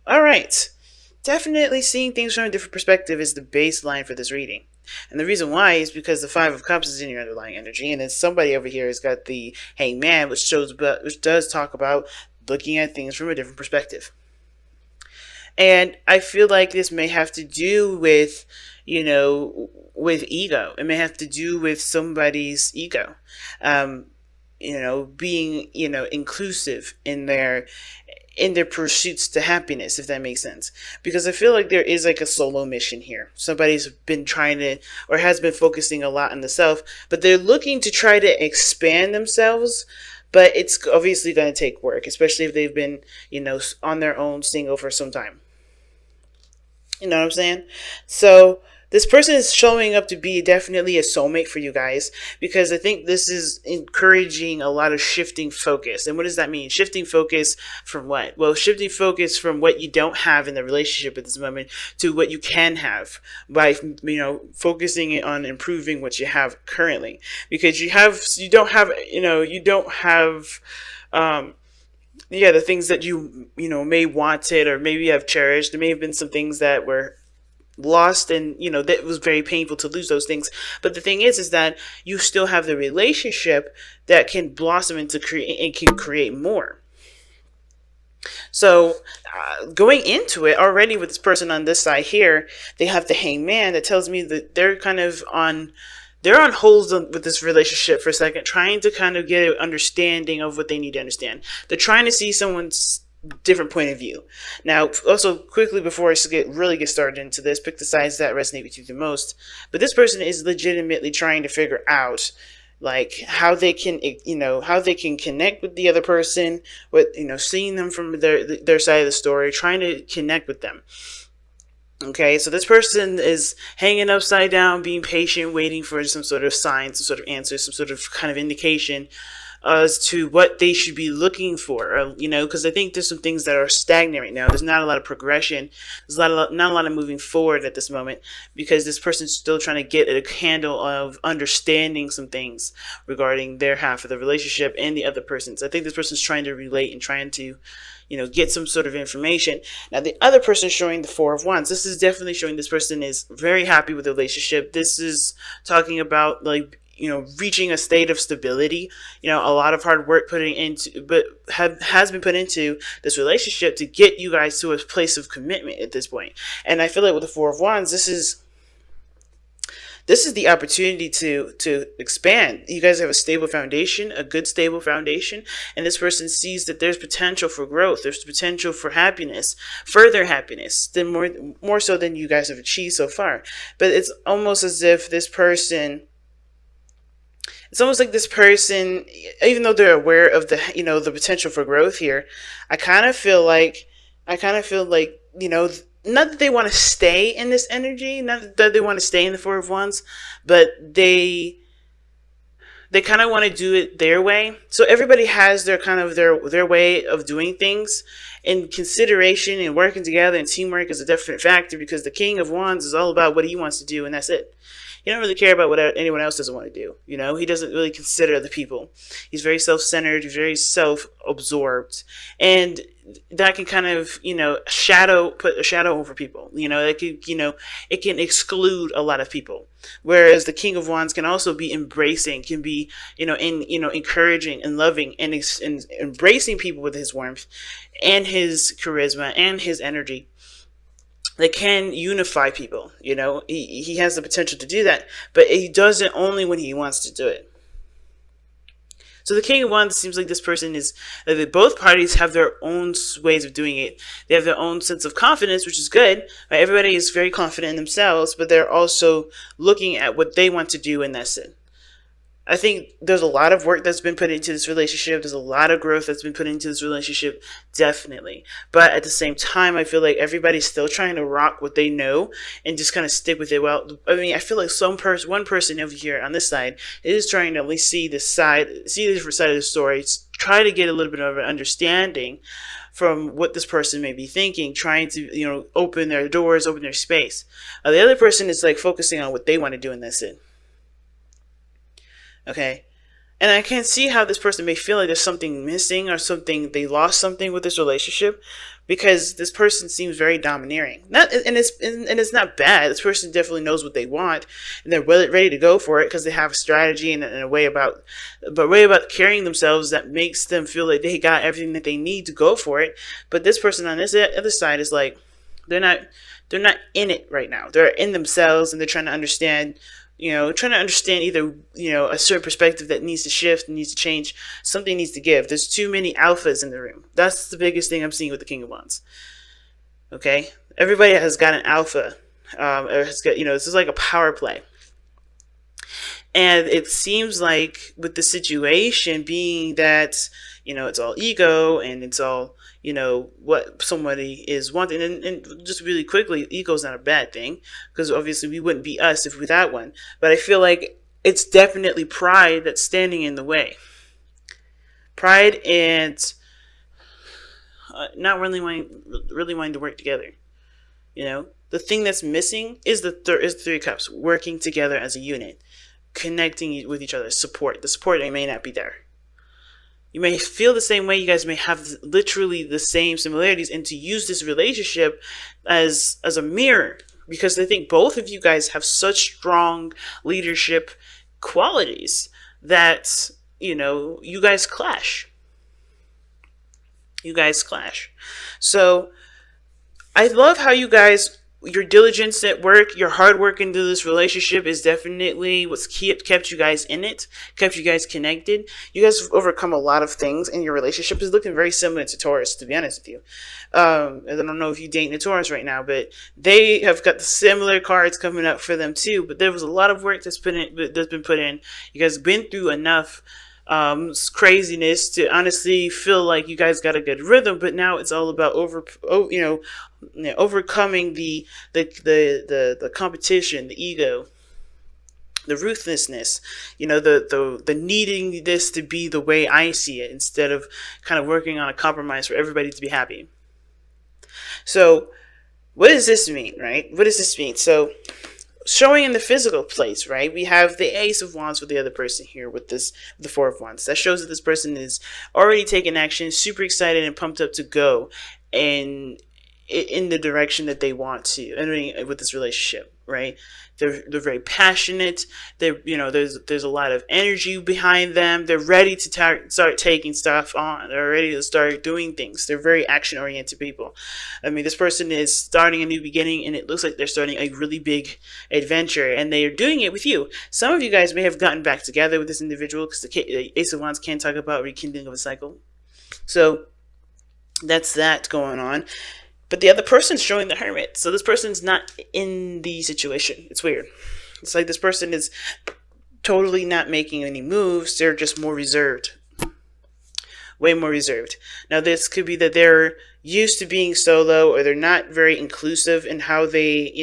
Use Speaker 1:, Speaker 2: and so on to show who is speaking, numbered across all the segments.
Speaker 1: All right. Definitely seeing things from a different perspective is the baseline for this reading. And the reason why is because the Five of Cups is in your underlying energy, and then somebody over here has got the Hangman, which does talk about looking at things from a different perspective. And I feel like this may have to do with, with ego. It may have to do with somebody's ego. Um, being, inclusive in their pursuits to happiness, if that makes sense. Because I feel like there is like a solo mission here. Somebody's been trying to, or has been focusing a lot on the self, but they're looking to try to expand themselves. But it's obviously going to take work, especially if they've been, on their own single for some time. You know what I'm saying? So this person is showing up to be definitely a soulmate for you guys, because I think this is encouraging a lot of shifting focus. And what does that mean? Shifting focus from what? Well, shifting focus from what you don't have in the relationship at this moment to what you can have by, focusing on improving what you have currently. Because you don't have, the things that may wanted or maybe have cherished. There may have been some things that were lost, and that was very painful to lose those things. But the thing is that you still have the relationship that can blossom into create and can create more. So going into it already with this person on this side here, they have the Hangman. That tells me that they're on hold with this relationship for a second, trying to kind of get an understanding of what they need to understand. They're trying to see someone's different point of view. Now, also quickly before I really get started into this, pick the sides that resonate with you the most. But this person is legitimately trying to figure out like how they can connect with the other person, with seeing them from their side of the story, trying to connect with them. Okay, so this person is hanging upside down, being patient, waiting for some sort of sign, some sort of answer, some sort of kind of indication as to what they should be looking for. Because I think there's some things that are stagnant right now. There's not a lot of progression. There's not a lot of moving forward at this moment, because this person's still trying to get a handle of understanding some things regarding their half of the relationship and the other person's. I think this person's trying to relate and trying to get some sort of information. Now, the other person showing the Four of Wands, this is definitely showing this person is very happy with the relationship. This is talking about reaching a state of stability. A lot of hard work has been put into this relationship to get you guys to a place of commitment at this point. And I feel like with the Four of Wands, this is the opportunity to expand. You guys have a stable foundation, a good stable foundation, and this person sees that there's potential for growth. There's potential for happiness, further happiness, than more so than you guys have achieved so far. But it's almost as if this person. It's almost like this person, even though they're aware of the potential for growth here, I kind of feel like not that they want to stay in this energy, not that they want to stay in the Four of Wands, but they kind of want to do it their way. So everybody has their way of doing things. And consideration and working together and teamwork is a definite factor, because the King of Wands is all about what he wants to do, and that's it. He don't really care about what anyone else doesn't want to do. He doesn't really consider other people. He's very self-centered. He's very self-absorbed, and that can kind of put a shadow over people. It can exclude a lot of people. Whereas the King of Wands can also be embracing, can be encouraging and loving, and embracing people with his warmth and his charisma and his energy. That can unify people. He has the potential to do that, but he does it only when he wants to do it. So the King of Wands seems like this person is that both parties have their own ways of doing it. They have their own sense of confidence, which is good. Right? Everybody is very confident in themselves, but they're also looking at what they want to do, and that's it. I think there's a lot of work that's been put into this relationship. There's a lot of growth that's been put into this relationship, definitely. But at the same time, I feel like everybody's still trying to rock what they know and just kind of stick with it. Well, I mean, I feel like one person over here on this side is trying to at least see the different side of the story, try to get a little bit of an understanding from what this person may be thinking, trying to, open their doors, open their space. The other person is like focusing on what they want to do, and that's it. Okay, and I can see how this person may feel like there's something missing or they lost something with this relationship, because this person seems very domineering. Not, and it's not bad. This person definitely knows what they want, and they're ready to go for it because they have a strategy and a way about, carrying themselves that makes them feel like they got everything that they need to go for it. But this person on this other side is like, they're not in it right now. They're in themselves, and they're trying to understand. Either, a certain perspective that needs to shift, needs to change, something needs to give. There's too many alphas in the room. That's the biggest thing I'm seeing with the King of Wands. Okay? Everybody has got an alpha. Or has got, this is like a power play. And it seems like with the situation being that, it's all ego and it's all, what somebody is wanting. And just really quickly, ego is not a bad thing, because obviously we wouldn't be us if we that one. But I feel like it's definitely pride that's standing in the way. Pride and not really wanting to work together. The thing that's missing is the Three of Cups, working together as a unit, connecting with each other, support. The support may not be there. You may feel the same way. You guys may have literally the same similarities, and to use this relationship as a mirror, because I think both of you guys have such strong leadership qualities that, you guys clash. So I love how you guys, your diligence at work, your hard work into this relationship is definitely what's kept you guys in it, kept you guys connected. You guys have overcome a lot of things, and your relationship is looking very similar to Taurus, to be honest with you. I don't know if you're dating a Taurus right now, but they have got the similar cards coming up for them too. But there was a lot of work that's been put in. You guys have been through enough craziness to honestly feel like you guys got a good rhythm, but now it's all about overcoming the competition, the ego, the ruthlessness, the needing this to be the way I see it, instead of kind of working on a compromise for everybody to be happy. So what does this mean, right? What does this mean? So showing in the physical place, right? We have the Ace of Wands with the other person here with the Four of Wands. That shows that this person is already taking action, super excited and pumped up to go and in the direction that they want to, with this relationship, right? They're very passionate. There's a lot of energy behind them. They're ready to start taking stuff on. They're ready to start doing things. They're very action-oriented people. This person is starting a new beginning, and it looks like they're starting a really big adventure, and they are doing it with you. Some of you guys may have gotten back together with this individual, because the Ace of Wands can talk about rekindling of a cycle. So that's that going on. But the other person's showing the Hermit. So this person's not in the situation. It's weird. It's like this person is totally not making any moves. They're just more reserved. Way more reserved. Now this could be that they're used to being solo, or they're not very inclusive in how they,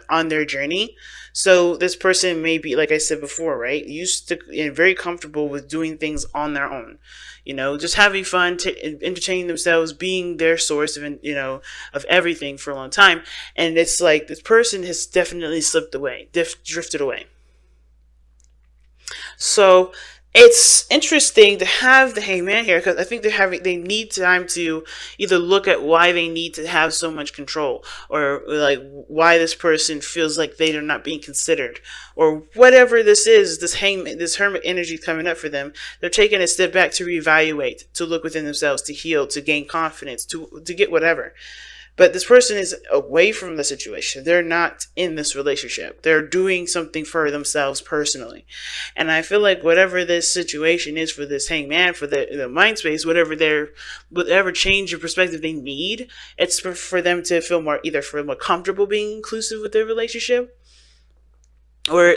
Speaker 1: on their journey. So this person may be, like I said before, right? Used to and very comfortable with doing things on their own. Just having fun, entertaining themselves, being their source of, of everything for a long time. And it's like this person has definitely slipped away, drifted away. So it's interesting to have the Hangman here, because I think they need time to either look at why they need to have so much control, or like why this person feels like they are not being considered, or whatever this is. This Hermit energy coming up for them. They're taking a step back to reevaluate, to look within themselves, to heal, to gain confidence, to get whatever. But this person is away from the situation. They're not in this relationship. They're doing something for themselves personally. And I feel like whatever this situation is for this Hangman, for the mind space, whatever change of perspective they need, it's for them to feel more comfortable being inclusive with their relationship, or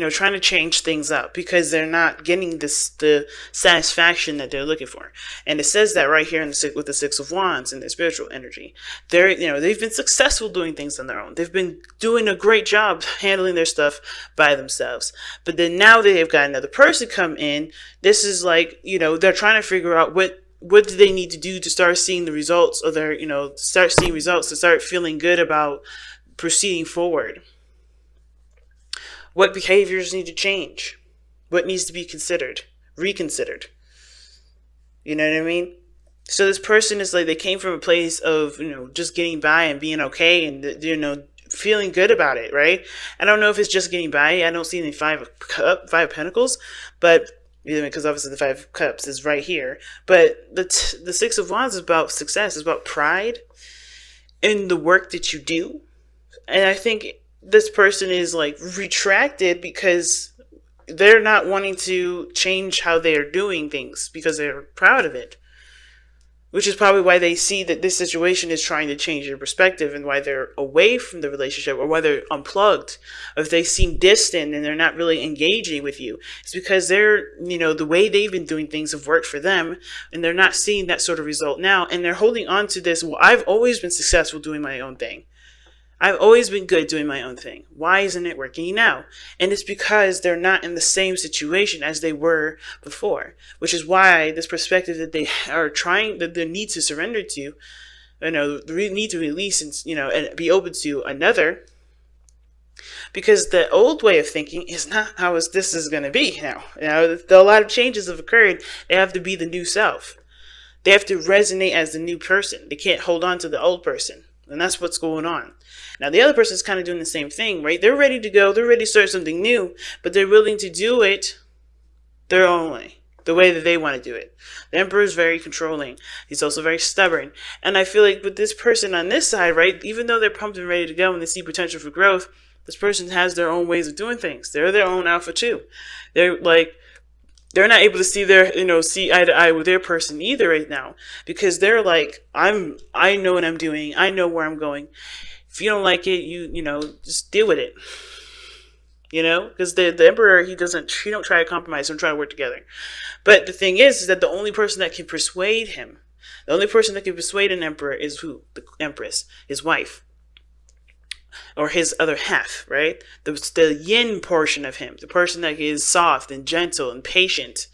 Speaker 1: trying to change things up, because they're not getting the satisfaction that they're looking for. And it says that right here with the Six of Wands and their spiritual energy. They've been successful doing things on their own. They've been doing a great job handling their stuff by themselves. But then now they've got another person come in. This is they're trying to figure out what do they need to do to start seeing the results of their, to start feeling good about proceeding forward. What behaviors need to change? What needs to be reconsidered? You know what I mean? So this person is like, they came from a place of, just getting by and being okay, and, feeling good about it, right? I don't know if it's just getting by. I don't see any five of pentacles, but because obviously the 5 cups is right here. But the 6 of wands is about success. It's about pride in the work that you do. And I think this person is like retracted because they're not wanting to change how they are doing things because they're proud of it. Which is probably why they see that this situation is trying to change their perspective, and why they're away from the relationship, or why they're unplugged, or if they seem distant and they're not really engaging with you. It's because they're, the way they've been doing things have worked for them, and they're not seeing that sort of result now, and they're holding on to this, well, I've always been successful doing my own thing. I've always been good doing my own thing. Why isn't it working now? And it's because they're not in the same situation as they were before, which is why this perspective that they are trying, that they need to surrender to, need to release and be open to another, because the old way of thinking is not how this is going to be now. A lot of changes have occurred. They have to be the new self. They have to resonate as the new person. They can't hold on to the old person. And that's what's going on. Now, the other person is kind of doing the same thing, right? They're ready to go. They're ready to start something new, but they're willing to do it their own way, the way that they want to do it. The Emperor is very controlling. He's also very stubborn. And I feel like with this person on this side, right, even though they're pumped and ready to go and they see potential for growth, this person has their own ways of doing things. They're their own alpha too. They're not able to see see eye to eye with their person either right now, because they're like, I know what I'm doing. I know where I'm going. If you don't like it, you just deal with it. Because the Emperor, he don't try to compromise. Don't try to work together. But the thing is that the only person that can persuade him, the only person that can persuade an Emperor is who? The Empress, his wife. Or his other half, right? The yin portion of him, the person that is soft and gentle and patient.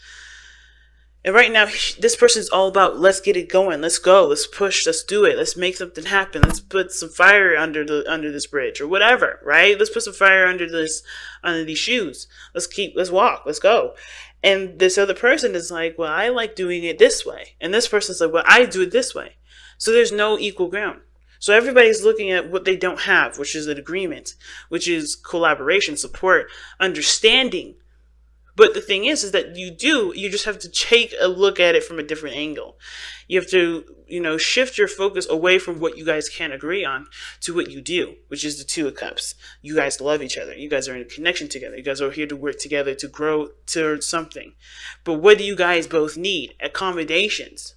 Speaker 1: And right now, this person is all about, let's get it going, let's go, let's push, let's do it, let's make something happen, let's put some fire under this bridge or whatever, right? Let's put some fire under these shoes. Let's walk, let's go. And this other person is like, well, I like doing it this way, and this person's like, well, I do it this way. So there's no equal ground. So everybody's looking at what they don't have, which is an agreement, which is collaboration, support, understanding. But the thing is that you just have to take a look at it from a different angle. You have to, shift your focus away from what you guys can't agree on to what you do, which is the 2 of Cups. You guys love each other. You guys are in a connection together. You guys are here to work together to grow towards something. But what do you guys both need? Accommodations.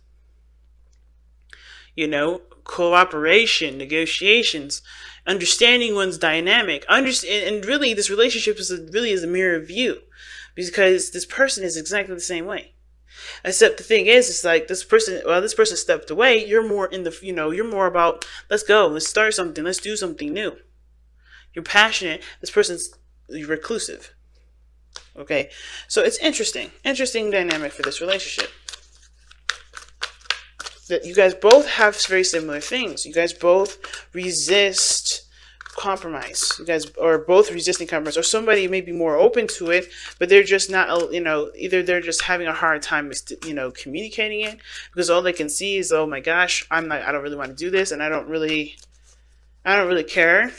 Speaker 1: Cooperation, negotiations, understanding one's dynamic, and really this relationship is a mirror of you, because this person is exactly the same way. Except the thing is, it's like this person stepped away. You're more in the, you're more about, let's go, let's start something, let's do something new. You're passionate. This person's reclusive. Okay, so it's interesting dynamic for this relationship. That you guys both have very similar things. You guys both resist compromise. You guys are both resisting compromise, or somebody may be more open to it, but they're just not, either they're just having a hard time, communicating it, because all they can see is, oh my gosh, I don't really want to do this, and I don't really care.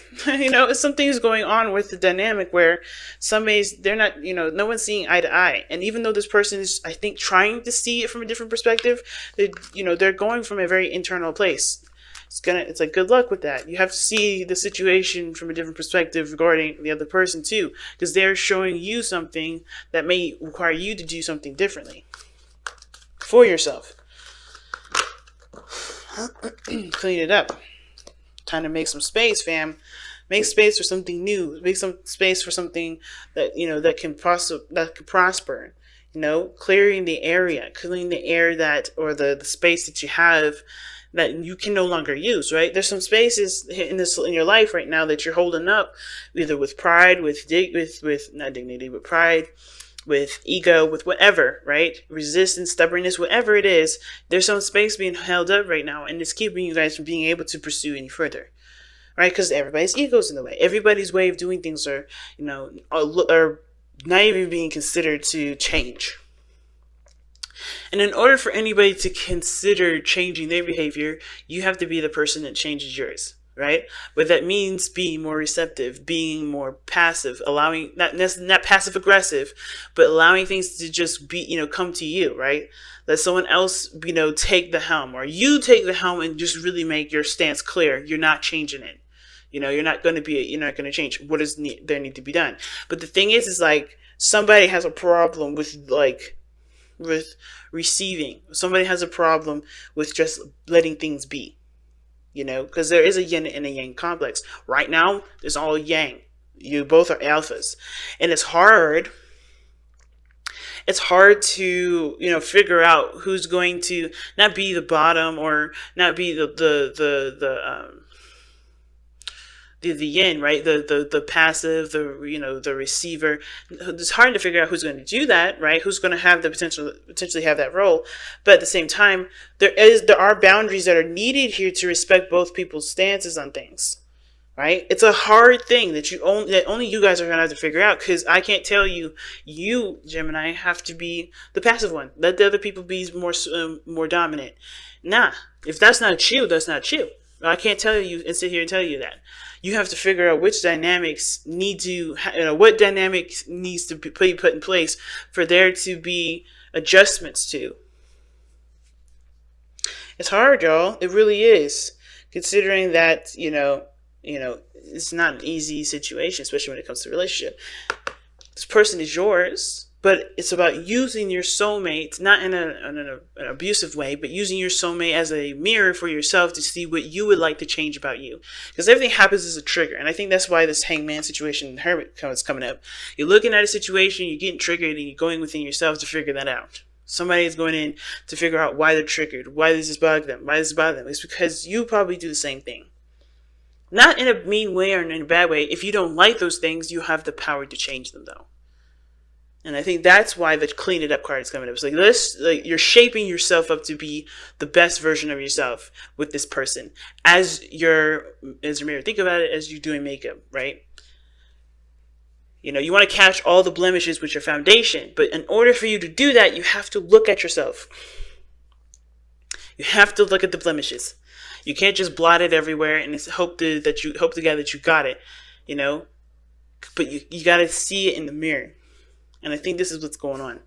Speaker 1: Something's going on with the dynamic where somebody's, they're not, no one's seeing eye to eye. And even though this person is, I think, trying to see it from a different perspective, they're going from a very internal place. It's like, good luck with that. You have to see the situation from a different perspective regarding the other person too, because they're showing you something that may require you to do something differently for yourself. Clean it up. Time to make some space, fam. Make space for something new. Make some space for something that that can prosper. Clearing the area, clearing the air or the space that you have that you can no longer use. Right? There's some spaces in your life right now that you're holding up, either with pride, with not dignity, with pride, with ego, with whatever, right? Resistance, stubbornness, whatever it is, there's some space being held up right now, and it's keeping you guys from being able to pursue any further, right? Because everybody's ego's in the way. Everybody's way of doing things are not even being considered to change. And in order for anybody to consider changing their behavior, you have to be the person that changes yours, right? But that means being more receptive, being more passive, allowing, not passive aggressive, but allowing things to just be, come to you, right? Let someone else, take the helm, or you take the helm and just really make your stance clear. You're not changing it. You're not going to change what is there need to be done. But the thing is like, somebody has a problem with receiving. Somebody has a problem with just letting things be, because there is a yin and a yang complex. Right now, there's all yang. You both are alphas. And it's hard to, figure out who's going to not be the bottom or not be the yin, right? The passive, the receiver. It's hard to figure out who's going to do that, right? Who's going to have the potentially have that role. But at the same time, there are boundaries that are needed here to respect both people's stances on things, right? It's a hard thing that only you guys are going to have to figure out, because I can't tell you, Gemini, have to be the passive one. Let the other people be more dominant. Nah, if that's not you, that's not you. I can't tell you and sit here and tell you that. You have to figure out which dynamics what dynamics needs to be put in place for there to be adjustments to. It's hard, y'all. It really is. Considering that, it's not an easy situation, especially when it comes to a relationship. This person is yours, but it's about using your soulmate, not in an abusive way, but using your soulmate as a mirror for yourself to see what you would like to change about you. Because everything happens as a trigger. And I think that's why this hangman situation and hermit is coming up. You're looking at a situation, you're getting triggered, and you're going within yourself to figure that out. Somebody is going in to figure out why they're triggered. Why does this bother them? Why does this bother them? It's because you probably do the same thing. Not in a mean way or in a bad way. If you don't like those things, you have the power to change them, though. And I think that's why the clean it up card is coming up. It's like this, you're shaping yourself up to be the best version of yourself with this person as your mirror. Think about it as you're doing makeup, right? You want to catch all the blemishes with your foundation, but in order for you to do that, you have to look at yourself. You have to look at the blemishes. You can't just blot it everywhere and hope to God that you got it, But you got to see it in the mirror. And I think this is what's going on.